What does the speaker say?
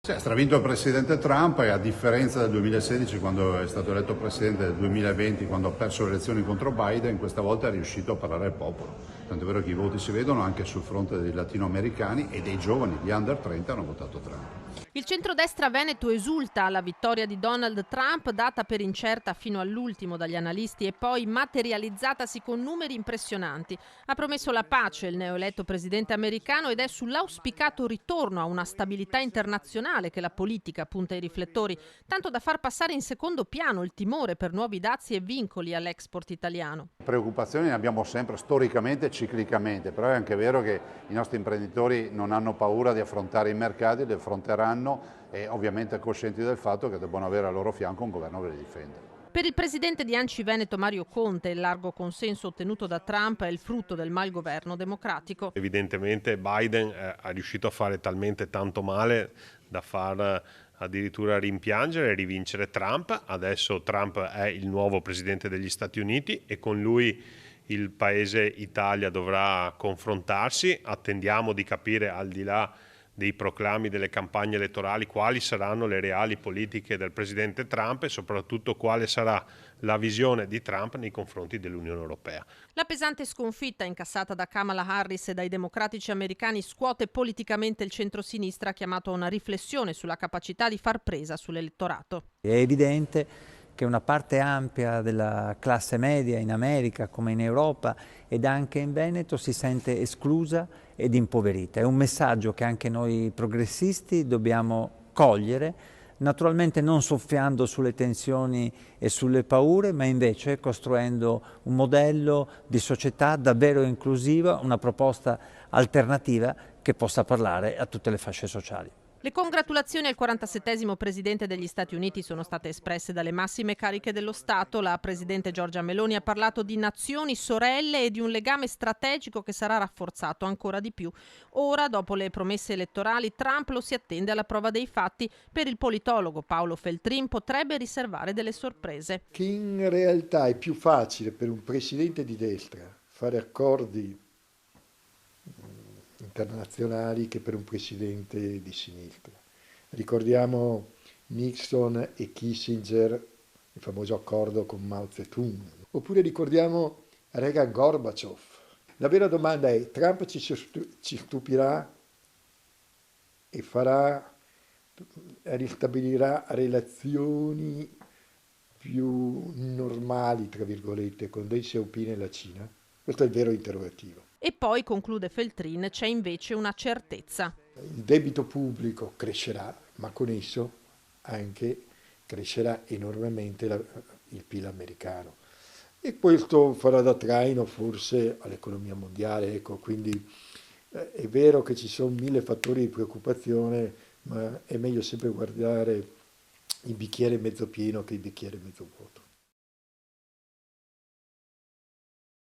Sì, ha stravinto il presidente Trump e a differenza del 2016 quando è stato eletto presidente, del 2020 quando ha perso le elezioni contro Biden, questa volta è riuscito a parlare al popolo. Tanto è vero che i voti si vedono anche sul fronte dei latinoamericani e dei giovani, gli under 30 hanno votato Trump. Il centrodestra veneto esulta alla vittoria di Donald Trump, data per incerta fino all'ultimo dagli analisti e poi materializzatasi con numeri impressionanti. Ha promesso la pace il neoeletto presidente americano ed è sull'auspicato ritorno a una stabilità internazionale che la politica punta i riflettori, tanto da far passare in secondo piano il timore per nuovi dazi e vincoli all'export italiano. Preoccupazioni ne abbiamo sempre, storicamente e ciclicamente, però è anche vero che i nostri imprenditori non hanno paura di affrontare i mercati, li affronteranno e ovviamente coscienti del fatto che debbano avere al loro fianco un governo che li difende. Per il presidente di Anci Veneto Mario Conte il largo consenso ottenuto da Trump è il frutto del malgoverno democratico. Evidentemente Biden è riuscito a fare talmente tanto male da far addirittura rimpiangere e rivincere Trump. Adesso Trump è il nuovo presidente degli Stati Uniti e con lui il paese Italia dovrà confrontarsi. Attendiamo di capire, al di là dei proclami delle campagne elettorali, quali saranno le reali politiche del presidente Trump e soprattutto quale sarà la visione di Trump nei confronti dell'Unione Europea. La pesante sconfitta incassata da Kamala Harris e dai democratici americani scuote politicamente il centrosinistra, chiamato a una riflessione sulla capacità di far presa sull'elettorato. È evidente che una parte ampia della classe media in America come in Europa ed anche in Veneto si sente esclusa ed impoverita. È un messaggio che anche noi progressisti dobbiamo cogliere, naturalmente non soffiando sulle tensioni e sulle paure, ma invece costruendo un modello di società davvero inclusiva, una proposta alternativa che possa parlare a tutte le fasce sociali. Le congratulazioni al 47° presidente degli Stati Uniti sono state espresse dalle massime cariche dello Stato. La presidente Giorgia Meloni ha parlato di nazioni sorelle e di un legame strategico che sarà rafforzato ancora di più. Ora, dopo le promesse elettorali, Trump lo si attende alla prova dei fatti. Per il politologo Paolo Feltrin potrebbe riservare delle sorprese. Che in realtà è più facile per un presidente di destra fare accordi internazionali che per un presidente di sinistra. Ricordiamo Nixon e Kissinger, il famoso accordo con Mao Zedong, oppure ricordiamo Reagan-Gorbaciov. La vera domanda è: Trump ci stupirà e ristabilirà relazioni più normali, tra virgolette, con Deng Xiaoping e la Cina? Questo è il vero interrogativo. E poi, conclude Feltrin, c'è invece una certezza. Il debito pubblico crescerà, ma con esso anche crescerà enormemente il PIL americano. E questo farà da traino forse all'economia mondiale. Ecco, quindi è vero che ci sono 1000 fattori di preoccupazione, ma è meglio sempre guardare il bicchiere mezzo pieno che il bicchiere mezzo vuoto.